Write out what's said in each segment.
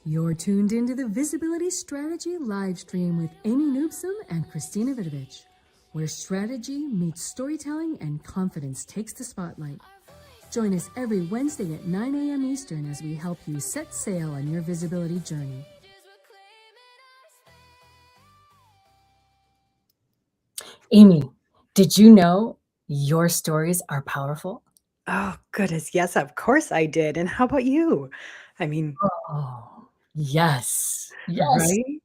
You're tuned into the Visibility Strategy live stream with Amy Nubson and Christina Vidovich, where strategy meets storytelling and confidence takes the spotlight. Join us every Wednesday at 9 a.m. Eastern as we help you set sail on your visibility journey. Amy, did you know your stories are powerful? Oh, goodness. Yes, of course I did. And how about you? I mean, Oh, yes. Yes. right?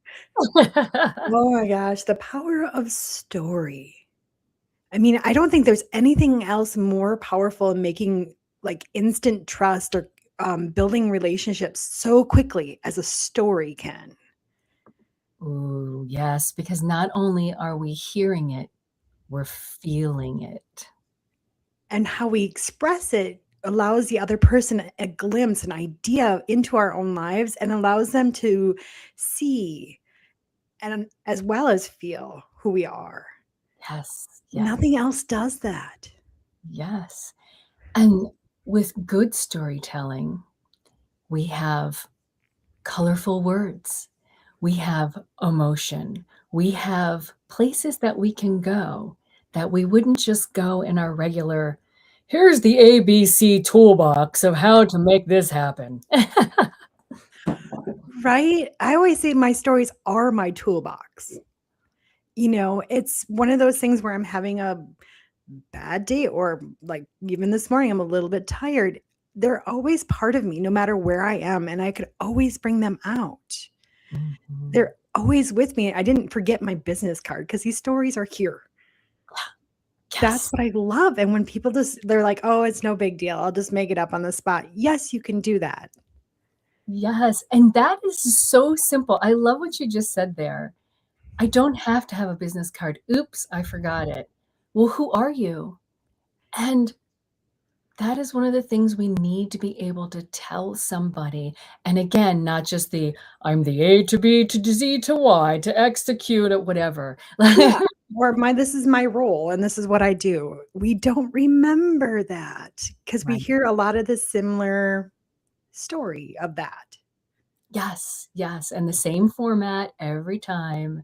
Oh my gosh, the power of story. I mean, I don't think there's anything else more powerful in making like instant trust or building relationships so quickly as a story can. Ooh, yes, because not only are we hearing it, we're feeling it. And how we express it allows the other person a glimpse, an idea into our own lives and allows them to see and as well as feel who we are. Yes, yes, Nothing else does that. yes. And with good storytelling, we have colorful words, we have emotion, we have places that we can go that we wouldn't just go in our regular, here's the ABC toolbox of how to make this happen. Right? I always say my stories are my toolbox. You know, it's one of those things where I'm having a bad day or like even this morning, I'm a little bit tired. They're always part of me no matter where I am, and I could always bring them out. Mhm. They're always with me. I didn't forget my business card because these stories are here. That's Yes. what I love. And when people they're like, oh, it's no big deal. I'll just make it up on the spot. Yes, you can do that. Yes, and that is so simple. I love what you just said there. I don't have to have a business card. Oops, I forgot it. Well, who are you? And that is one of the things we need to be able to tell somebody. And again, not just the I'm the A to B to Z to Y to execute it, whatever. Yeah. Or this is my role and this is what I do. We don't remember that because we Right. hear a lot of the similar story of that. Yes, yes, and the same format every time.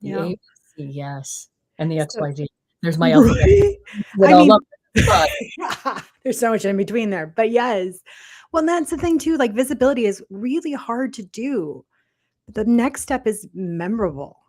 The Yeah. ABC, yes, and the So, XYZ. There's my alphabet. right? With I all of mean, it, but there's so much in between there, but yes. Well, and that's the thing too, like visibility is really hard to do. The next step is memorable.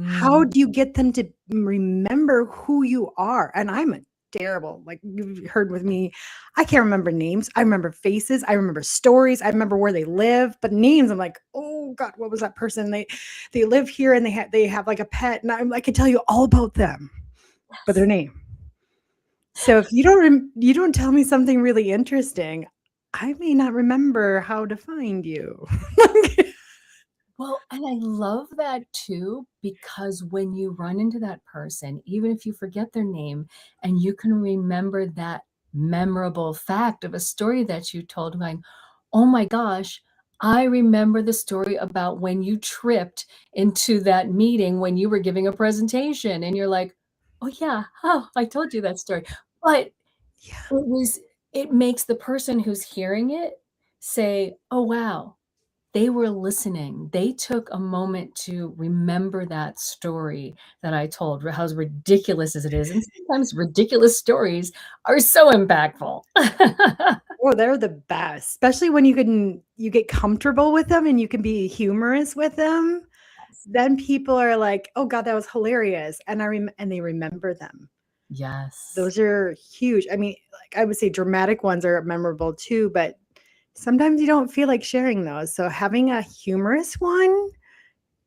How mm, do you get them to remember who you are? And I'm a terrible, like you've heard with me, I can't remember names. I remember faces. I remember stories. I remember where they live, but names, I'm like, oh God, what was that person? They live here and they have like a pet, and I can tell you all about them, but their yes. name. So if you don't tell me something really interesting, I may not remember how to find you. Well, and I love that too, because when you run into that person, even if you forget their name and you can remember that memorable fact of a story that you told, going, oh my gosh, I remember the story about when you tripped into that meeting when you were giving a presentation. And you're like, oh yeah, oh, I told you that story. But Yeah. it makes the person who's hearing it say, oh wow, they were listening. They took a moment to remember that story that I told, as ridiculous as it is, and sometimes ridiculous stories are so impactful. Oh, they're the best, especially when you get comfortable with them and you can be humorous with them. Then people are like, "Oh god, that was hilarious," and and they remember them. Yes. Those are huge. I mean, like, I would say dramatic ones are memorable too, but sometimes you don't feel like sharing those, so having a humorous one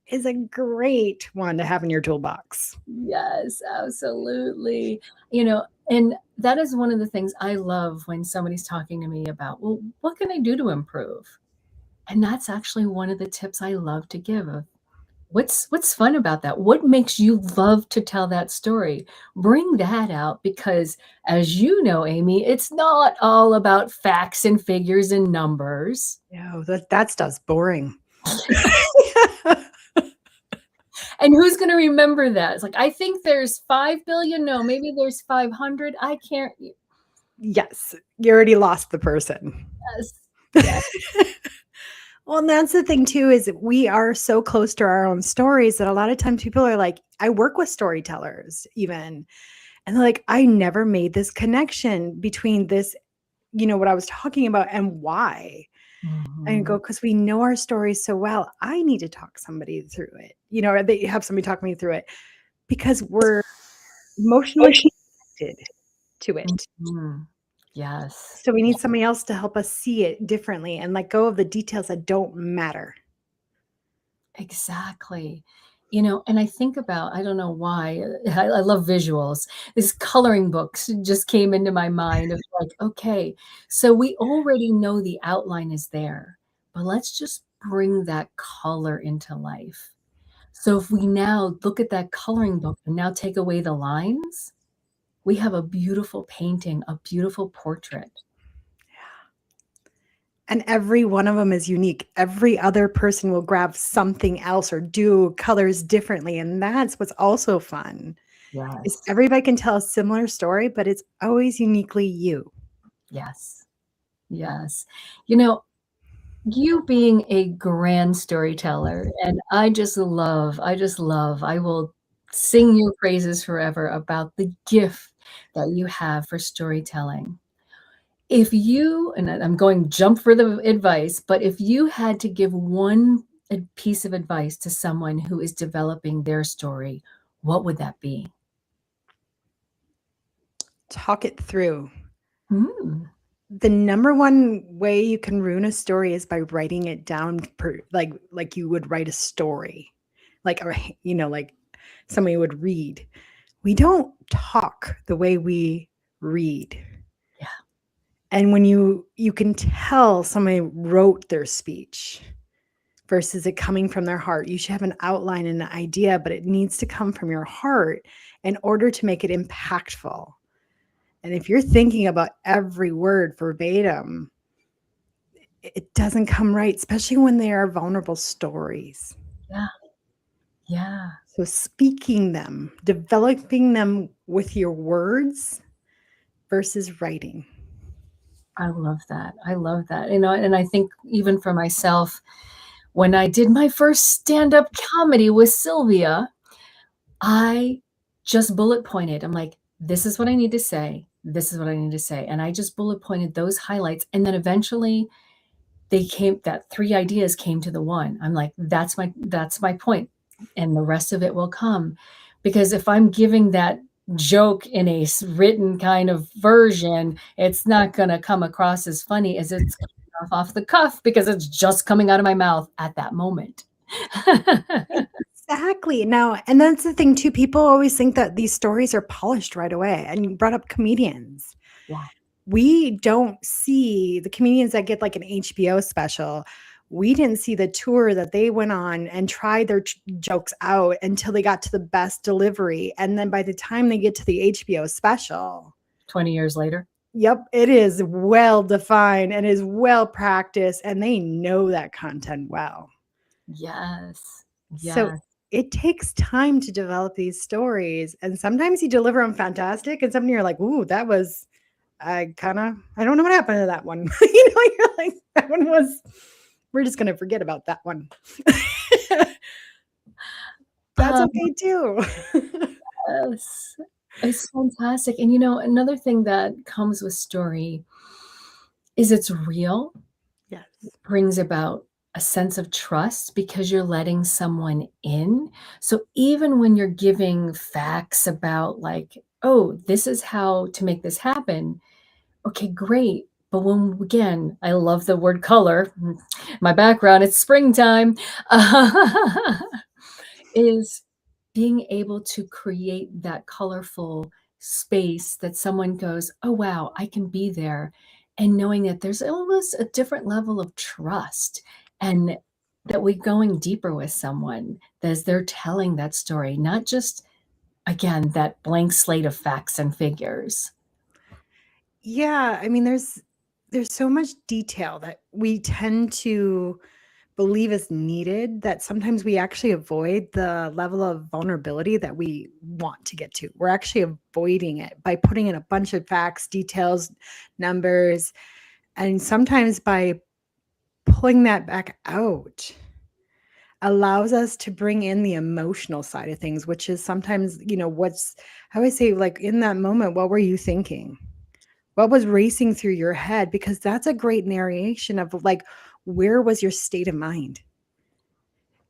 is a great one to have in your toolbox. Yes, absolutely. And that is one of the things I love when somebody's talking to me about, well, what can I do to improve? And that's actually one of the tips I love to give. What's fun about that? What makes you love to tell that story? Bring that out because as you know, Amy, it's not all about facts and figures and numbers. No, that stuff's boring. And who's going to remember that? It's like, I think there's 5 billion. No, maybe there's 500. I can't. Yes, you already lost the person. Yes. Yes. Well, and that's the thing too, is we are so close to our own stories that a lot of times people are like, I work with storytellers even, and they're like, I never made this connection between this, what I was talking about and why. And Mhm. go, because we know our stories so well. I need to talk somebody through it, or they have somebody talk me through it because we're emotionally connected to it. Mhm. Yes. So we need somebody else to help us see it differently and let go of the details that don't matter. Exactly. And I think about, I don't know why, I love visuals. These coloring books just came into my mind of like, okay, so we already know the outline is there, but let's just bring that color into life. So if we now look at that coloring book and now take away the lines, we have a beautiful painting, a beautiful portrait. And every one of them is unique. Every other person will grab something else or do colors differently. And that's what's also fun is Yes. everybody can tell a similar story, but it's always uniquely you. Yes. Yes. You know, You being a grand storyteller, and I will sing your praises forever about the gift that you have for storytelling. If you and I'm going jump for the advice, but if you had to give one piece of advice to someone who is developing their story, what would that be? Talk it through. Mm, The number one way you can ruin a story is by writing it down like you would write a story. Like somebody would read. We don't talk the way we read. yeah, And when you can tell somebody wrote their speech versus it coming from their heart. You should have an outline and an idea, but it needs to come from your heart in order to make it impactful. And if you're thinking about every word verbatim, it doesn't come right, especially when they are vulnerable stories. yeah, yeah. So speaking them, developing them with your words versus writing. I love that. I love that. And I think even for myself, when I did my first stand-up comedy with Sylvia, I just bullet pointed. I'm like, "This is what I need to say. This is what I need to say." And I just bullet pointed those highlights, and then eventually that 3 ideas came to the one. I'm like, that's my point, and the rest of it will come." Because if I'm giving that joke in a written kind of version, it's not gonna come across as funny as it's coming off the cuff because it's just coming out of my mouth at that moment. Exactly. Now, and that's the thing too. People always think that these stories are polished right away. And you brought up comedians. Yeah, We don't see the comedians that get like an HBO special. We didn't see the tour that they went on and tried their jokes out until they got to the best delivery. And then by the time they get to the HBO special, 20 years later. yep, it is well defined and is well practiced, and they know that content well. Yes. So Yes. it takes time to develop these stories. And sometimes you deliver them fantastic, and sometimes you're like, ooh, that was I don't know what happened to that one. You're like, that one was, we're just gonna forget about that one. That's Um, okay too. yes. It's fantastic, and, another thing that comes with story is it's real, Yes. brings about a sense of trust because you're letting someone in. So even when you're giving facts about like, "Oh, this is how to make this happen," okay, great. But when again, I love the word color. My background, it's springtime. Is being able to create that colorful space that someone goes, "Oh, wow, I can be there," and knowing that there's almost a different level of trust and that we're going deeper with someone as they're telling that story, not just, again, that blank slate of facts and figures. Yeah, I mean, there's so much detail that we tend to believe is needed that sometimes we actually avoid the level of vulnerability that we want to get to. We're actually avoiding it by putting in a bunch of facts, details, numbers, and sometimes by pulling that back out allows us to bring in the emotional side of things, which is sometimes, what's, how I say, like in that moment, what were you thinking? What was racing through your head? Because that's a great narration of like, where was your state of mind?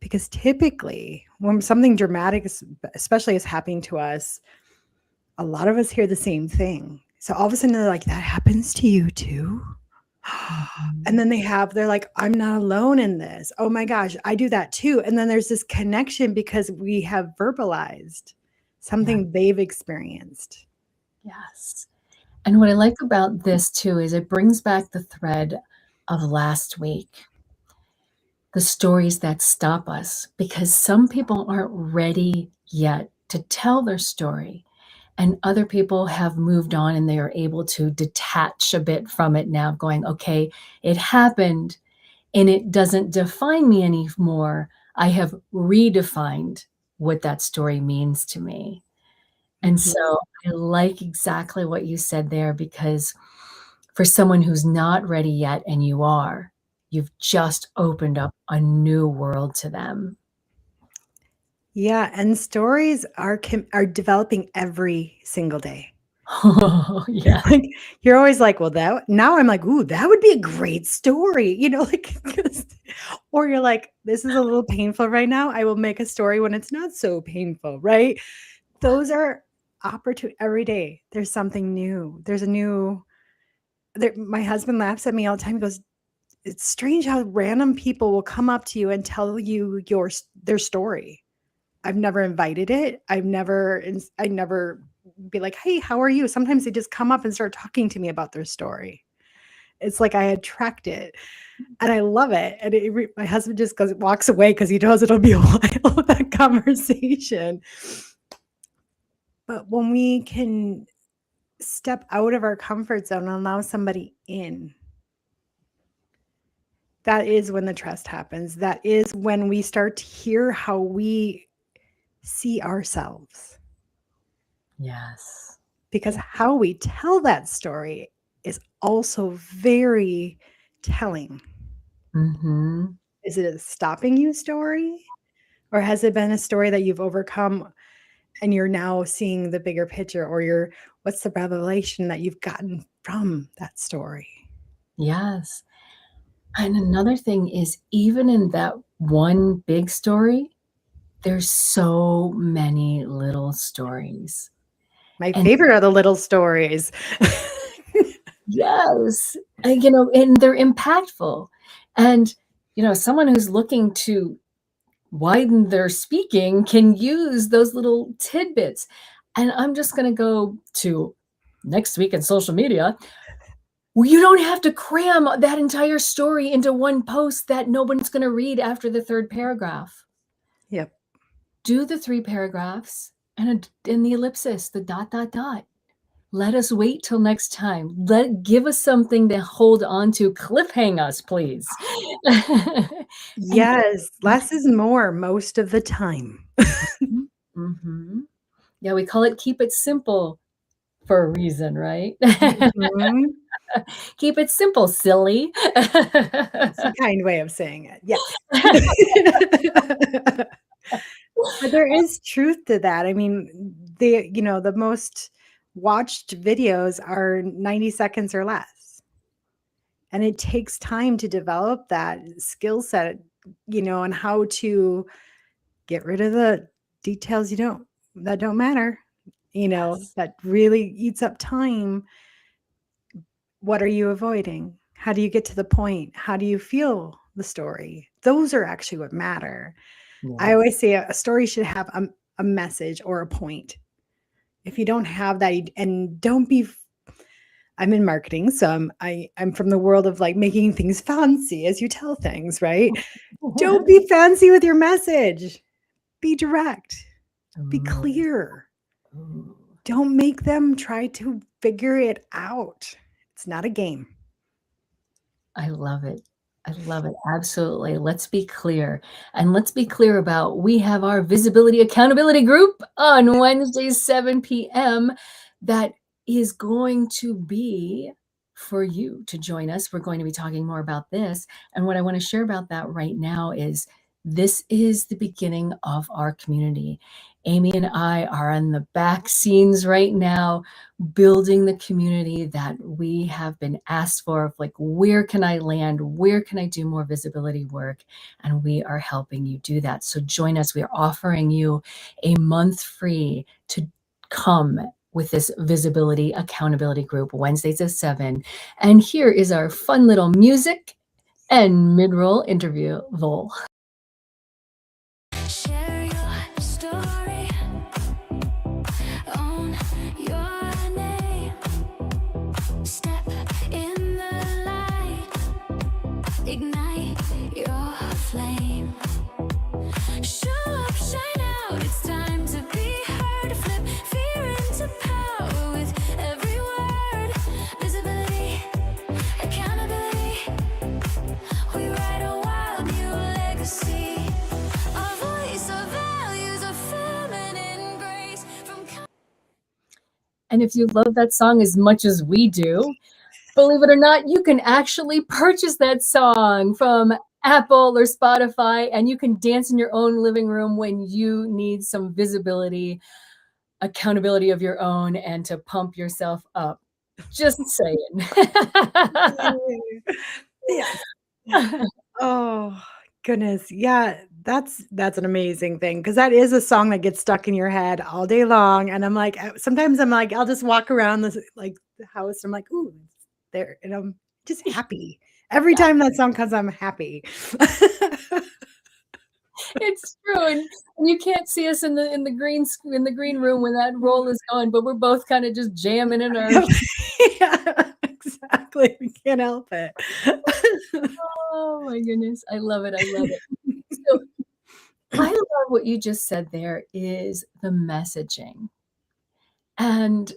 Because typically, when something dramatic, especially is happening to us, a lot of us hear the same thing. So all of a sudden, they're like, that happens to you too. And Mhm. then they're like, I'm not alone in this. Oh my gosh, I do that too. And then there's this connection because we have verbalized Yeah. something they've experienced. Yes. And what I like about this too is it brings back the thread of last week, the stories that stop us, because some people aren't ready yet to tell their story. And other people have moved on and they are able to detach a bit from it now, going, okay, it happened and it doesn't define me anymore. I have redefined what that story means to me. And Mhm. so I like exactly what you said there, because for someone who's not ready yet and you are, you've just opened up a new world to them. Yeah, and stories are developing every single day. Oh, yeah. Like, you're always like, "Well, that," now I'm like, "Ooh, that would be a great story," like, 'cause or you're like, "This is a little painful right now. I will make a story when it's not so painful," right? Those are opportune every day. There's something new. There's a new there my husband laughs at me all the time. He goes, "It's strange how random people will come up to you and tell you their story. I've never invited it. I never be like, "Hey, how are you?" Sometimes they just come up and start talking to me about their story. It's like I attract it, and I love it, and my husband just walks away because he knows it'll be a while, that conversation. But when we can step out of our comfort zone and allow somebody in, that is when the trust happens. That is when we start to hear how we see ourselves. Yes. Because Yeah. how we tell that story is also very telling. Mhm. Is it a stopping you story? Or has it been a story that you've overcome and you're now seeing the bigger picture, or what's the revelation that you've gotten from that story? Yes. And another thing is, even in that one big story, there's so many little stories. My And favorite are the little stories. yes, and they're impactful. And, someone who's looking to widen their speaking can use those little tidbits. And I'm just gonna go to next week in social media. Well, you don't have to cram that entire story into one post that no one's gonna read after the 3rd paragraph. Yep. Do the 3 paragraphs and the ellipsis, the dot, dot, dot. Let us wait till next time. Give us something to hold on to. Cliffhang us, please. And Yes, less is more most of the time. mhm, mhm. Yeah, we call it keep it simple for a reason, right? Mhm. Keep it simple, silly. It's a kind way of saying it. Yes. But there is truth to that. I mean, the most watched videos are 90 seconds or less. And it takes time to develop that skill set, and how to get rid of the details that don't matter, Yes, that really eats up time. What are you avoiding? How do you get to the point? How do you feel the story? Those are actually what matter. I yeah. always say a story should have a message or a point. If you don't have that, and don't be, I'm in marketing, so I'm from the world of like making things fancy as you tell things, right? Don't be fancy with your message. Be direct. Be Ooh, clear. ooh. Don't make them try to figure it out. It's not a game. I love it. I love it, absolutely. Let's be clear, and let's be clear about we have our visibility accountability group on Wednesdays, 7 PM, that is going to be for you to join us. We're going to be talking more about this. And what I want to share about that right now is this is the beginning of our community. Amy and I are on the back scenes right now, building the community that we have been asked for, of like, where can I land? Where can I do more visibility work? And we are helping you do that. So join us. We are offering you a month free to come with this visibility accountability group, Wednesdays at 7. And here is our fun little music and mid-roll interview. Vol. Share your story, own your name, step in the light, ignite your flame, show up, shine out, it's time to be heard, flip fear into power with every word, visibility, accountability, we write a wild new legacy. And if you love that song as much as we do, believe it or not, you can actually purchase that song from Apple or Spotify, and you can dance in your own living room when you need some visibility, accountability of your own, and to pump yourself up. Just saying. Yes. Oh, goodness. Yeah, that's an amazing thing because that is a song that gets stuck in your head all day long. And I'm like, sometimes I'm like, I'll just walk around this like the house. I'm like, ooh, it's there, and I'm just happy. Every Yeah, time that song comes, I'm happy. it's true, and you can't see us in the green room when that roll is going, but we're both kind of just jamming in our. Yeah, exactly. We can't help it. Oh my goodness, I love it. I love it. So I love what you just said there is the messaging and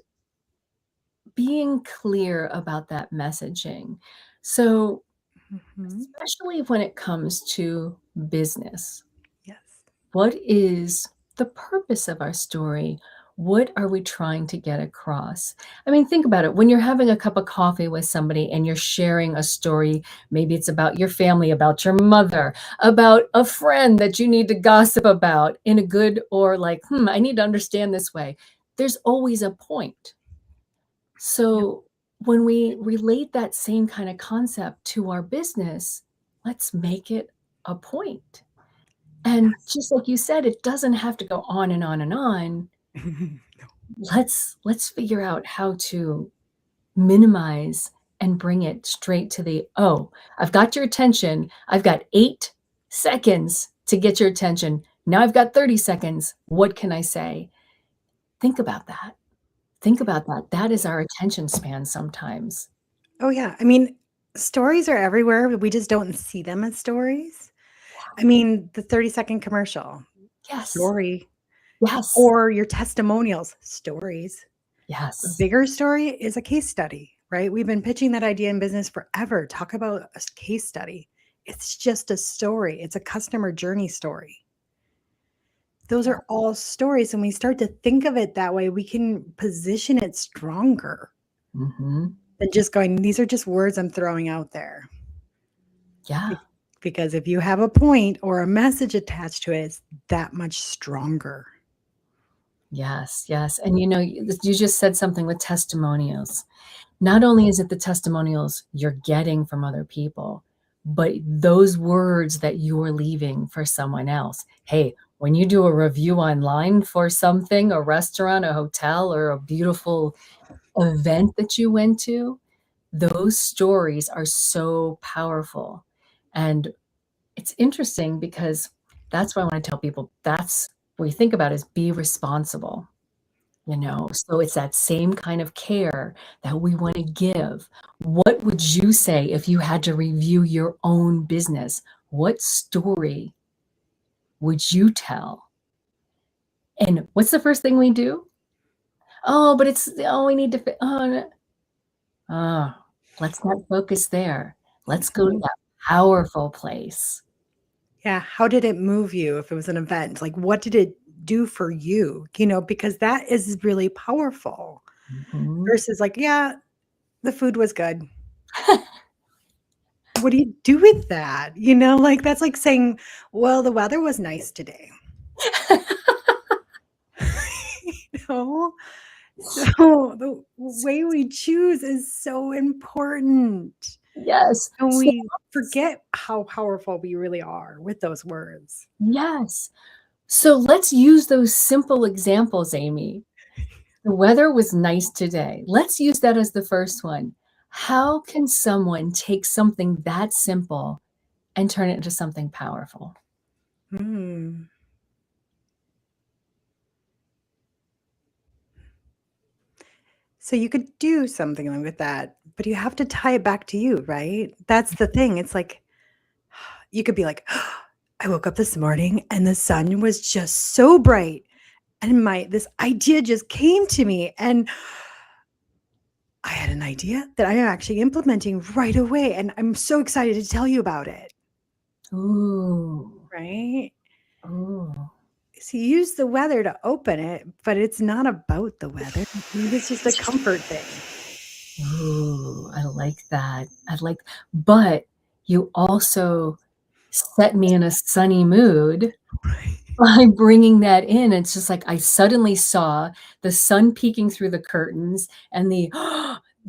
being clear about that messaging. So, Mhm. especially when it comes to business, Yes. what is the purpose of our story? What are we trying to get across? I mean, think about it. When you're having a cup of coffee with somebody and you're sharing a story, maybe it's about your family, about your mother, about a friend that you need to gossip about in a good or like, I need to understand this way. There's always a point. Yep. So when we relate that same kind of concept to our business, let's make it a point. And Yes. just like you said, it doesn't have to go on and on and on. Let's figure out how to minimize and bring it straight to the, "Oh, I've got your attention. I've got 8 seconds to get your attention. Now I've got 30 seconds. What can I say?" Think about that. Think about that. That is our attention span sometimes. Oh, yeah. I mean, stories are everywhere, but we just don't see them as stories. I mean, the 30-second commercial, Yes. story, Yes. or your testimonials, stories. A Yes. bigger story is a case study, right? We've been pitching that idea in business forever. Talk about a case study. It's just a story. It's a customer journey story. Those Yeah. are all stories. And we start to think of it that way, we can position it stronger Mhm. than just going, these are just words I'm throwing out there. Yeah. Because if you have a point or a message attached to it, it's that much stronger. Yes, yes, and you just said something with testimonials. Not only is it the testimonials you're getting from other people, but those words that you're leaving for someone else. Hey, when you do a review online for something, a restaurant, a hotel, or a beautiful event that you went to, those stories are so powerful. And it's interesting because that's what I wanna tell people. That's what we think about is be responsible. So it's that same kind of care that we want to give. What would you say if you had to review your own business? What story would you tell? And what's the first thing we do? Oh, but we need to, oh, oh, let's not focus there. Let's go to Mhm. that powerful place. Yeah. How did it move you if it was an event? Like, what did it do for you? Because that is really powerful Mhm. versus like, yeah, the food was good. What do you do with that? Like that's like saying, well, the weather was nice today. you know? So the way we choose is so important. Yes. And So we forget how powerful we really are with those words. yes. So let's use those simple examples, Amy. The weather was nice today. Let's use that as the first one. How can someone take something that simple and turn it into something powerful? Hmm. So you could do something like with that, but you have to tie it back to you, right? That's the thing. It's like you could be like, I woke up this morning and the sun was just so bright and my this idea just came to me and I had an idea that I am actually implementing right away and I'm so excited to tell you about it, Ooh, right? ooh, So you use the weather to open it, but it's not about the weather. Maybe it's just a comfort thing. ooh, I like that. But you also set me in a sunny mood by bringing that in. It's just like I suddenly saw the sun peeking through the curtains and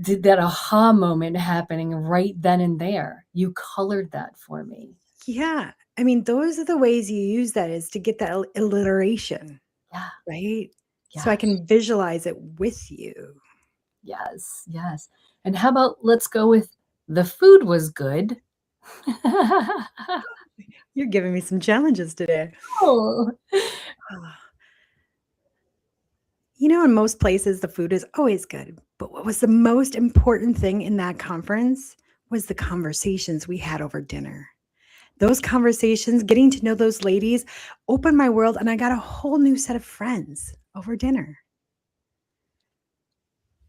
did that aha moment happening right then and there. You colored that for me. Yeah. I mean, those are the ways you use that is to get that alliteration, Yeah, right? So I yes, can visualize it with you. yes, yes. And how about let's go with the food was good. You're giving me some challenges today. Oh, Ah. In most places, the food is always good. But what was the most important thing in that conference was the conversations we had over dinner. Those conversations, getting to know those ladies, opened my world, and I got a whole new set of friends over dinner.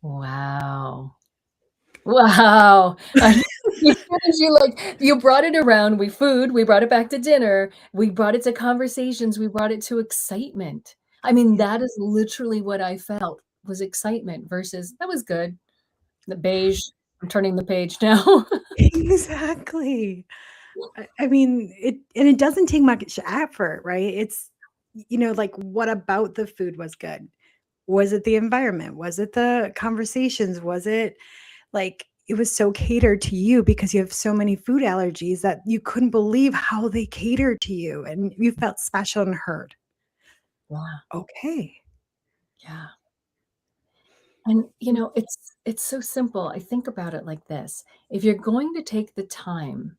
wow. Wow. Because you brought it around, we brought it back to dinner, we brought it to conversations, we brought it to excitement. I mean, Yeah. that is literally what I felt was excitement versus, "That was good." The beige, I'm turning the page now. Exactly. I mean, it doesn't take much effort, right? It's, like what about the food was good? Was it the environment? Was it the conversations? Was it like it was so catered to you because you have so many food allergies that you couldn't believe how they catered to you and you felt special and heard. Yeah, Okay. yeah. And, it's so simple. I think about it like this. If you're going to take the time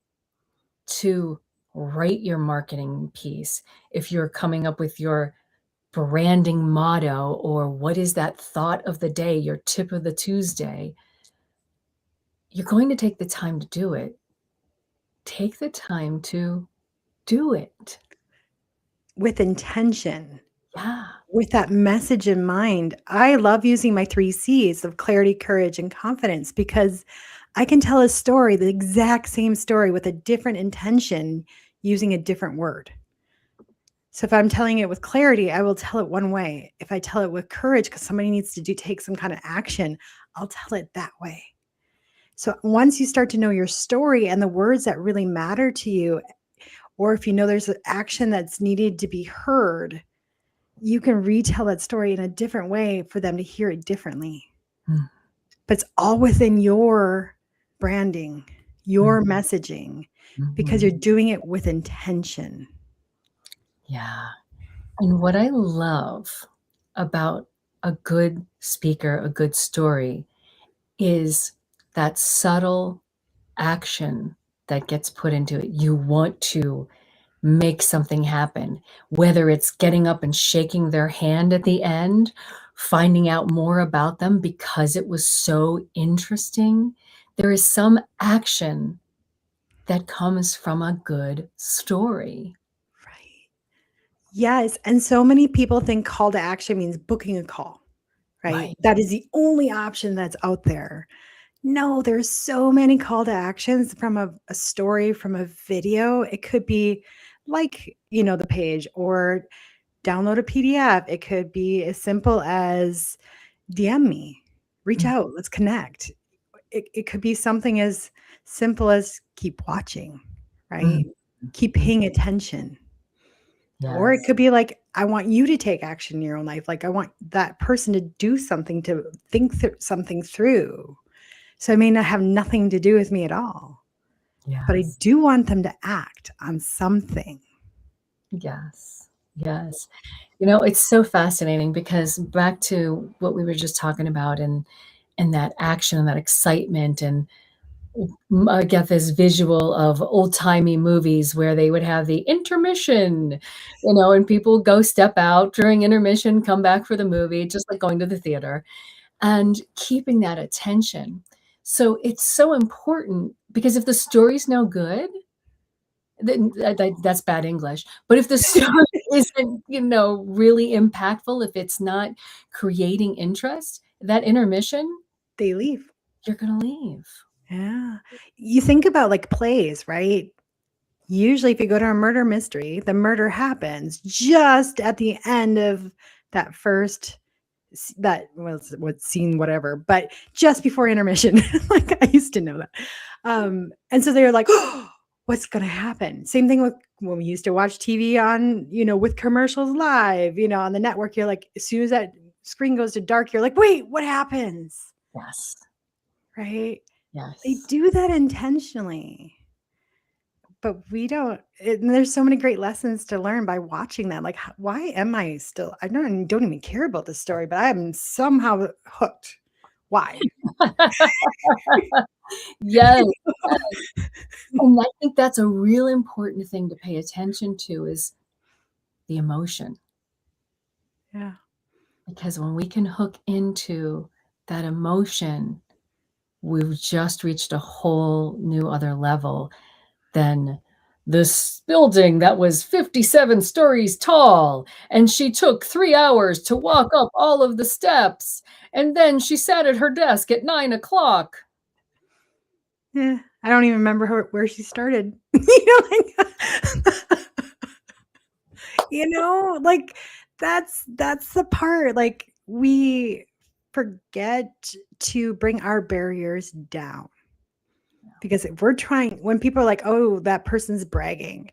to write your marketing piece, if you're coming up with your branding motto or what is that thought of the day, your tip of the Tuesday, you're going to take the time to do it. Take the time to do it. With intention, Yeah. with that message in mind. I love using my 3 C's of clarity, courage, and confidence because I can tell a story, the exact same story with a different intention using a different word. So if I'm telling it with clarity, I will tell it one way. If I tell it with courage because somebody needs to take some kind of action, I'll tell it that way. So once you start to know your story and the words that really matter to you, or if you know there's an action that's needed to be heard, you can retell that story in a different way for them to hear it differently. Mm, But it's all within your branding, mm, your messaging, because mhm. you're doing it with intention. Yeah. And what I love about a good speaker, a good story, is that subtle action that gets put into it. You want to make something happen, whether it's getting up and shaking their hand at the end, finding out more about them because it was so interesting. There is some action that comes from a good story. Right. Yes. And so many people think call to action means booking a call, right? Right. That is the only option that's out there. No, there's so many call to actions from a story, from a video. It could be like, the page or download a PDF. It could be as simple as DM me, reach Mm, out, let's connect. it could be something as simple as keep watching, right? Mhm. Keep paying attention. Or it Yes. could be like, I want you to take action in your own life. Like, I want that person to do something, to think something through. So it may not have nothing to do with me at all, but I Yes. do want them to act on something. Yes. Yes. It's so fascinating because back to what we were just talking about and that action and that excitement and I get this visual of old-timey movies where they would have the intermission, and people go step out during intermission, come back for the movie, just like going to the theater, and keeping that attention. So it's so important because if the story's no good, then that's bad English, but if the story isn't, really impactful, if it's not creating interest, that intermission, They leave. you're gonna leave. Yeah. You think about like plays, right? Usually, if you go to a murder mystery, the murder happens just at the end of that first that was what scene, whatever, but just before intermission. Like, I used to know that. And so they were like, oh, what's gonna happen? Same thing with when we used to watch TV on, with commercials live, on the network. You're like, as soon as that screen goes to dark, you're like, wait, what happens? Yes. Right? They Yes. do that intentionally. But we don't, and there's so many great lessons to learn by watching that. Like, why am I still, I don't even care about this story, but I am somehow hooked. Why? Yes, and I think that's a real important thing to pay attention to is the emotion, Yeah. because when we can hook into that emotion, we've just reached a whole new other level than this building that was 57 stories tall, and she took 3 hours to walk up all of the steps, and then she sat at her desk at 9 o'clock. Yeah. I don't even remember where she started. Like, like that's the part. Like, we forget to bring our barriers down. Because if we're trying, when people are like, oh, that person's bragging,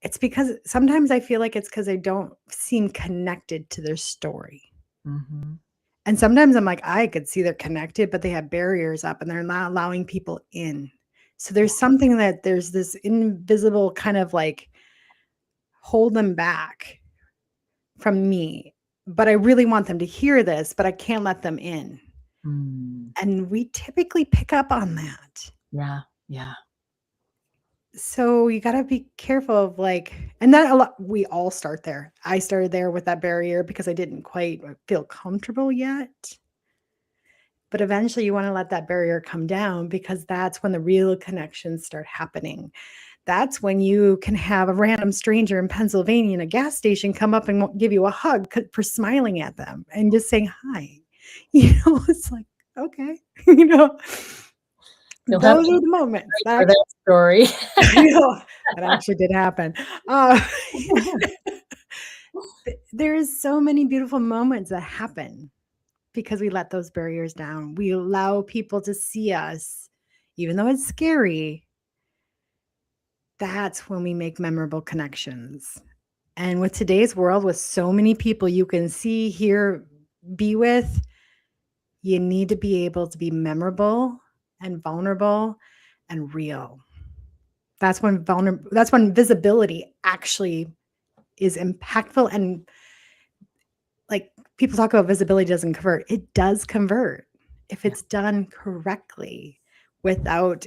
it's because sometimes I feel like it's because they don't seem connected to their story. Mhm. And sometimes I'm like, I could see they're connected, but they have barriers up and they're not allowing people in. So there's something that there's this invisible kind of like hold them back from me. But I really want them to hear this, but I can't let them in. Mm. And we typically pick up on that. Yeah, yeah. So you got to be careful of like, and that a lot, we all start there. I started there with that barrier because I didn't quite feel comfortable yet. But eventually you want to let that barrier come down because that's when the real connections start happening. That's when you can have a random stranger in Pennsylvania in a gas station come up and give you a hug for smiling at them and just saying hi. It's like, okay, You'll have those to are the moments wait for that story. that actually did happen. There is so many beautiful moments that happen because we let those barriers down. We allow people to see us, even though it's scary. That's when we make memorable connections. And with today's world, with so many people you can see, hear, be with, you need to be able to be memorable and vulnerable and real. That's when visibility actually is impactful. And like, people talk about visibility doesn't convert. It does convert if Yeah. it's done correctly without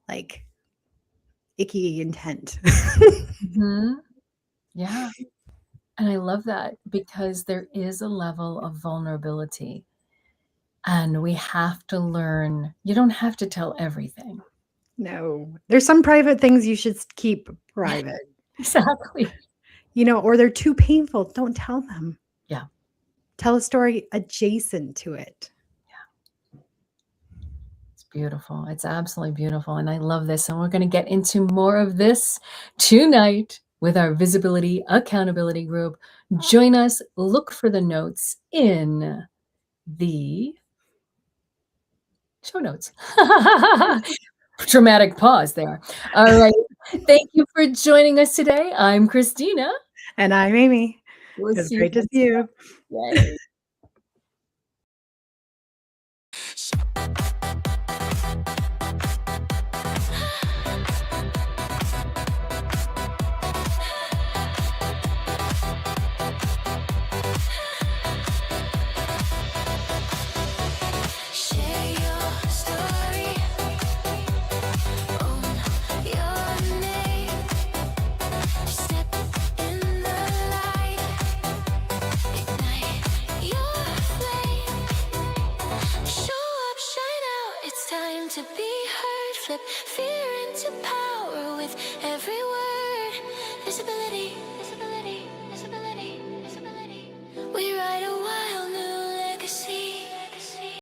like icky intent. Mhm. Yeah, and I love that because there is a level of vulnerability, and we have to learn you don't have to tell everything. No, there's some private things you should keep private, Exactly. or they're too painful. Don't tell them. Yeah, Tell a story adjacent to it. it's beautiful. It's absolutely beautiful, and I love this, and we're gonna get into more of this tonight with our visibility accountability group. Join us, look for the notes in the show notes. Dramatic pause there. All right. Thank you for joining us today. I'm Christina. And I'm Amy. We'll It was see you great to next see you. time. Yay. Share your story, own your name, step in the light, ignite your flame, show up, shine out, it's time to be heard, flip fear into power with every word, visibility.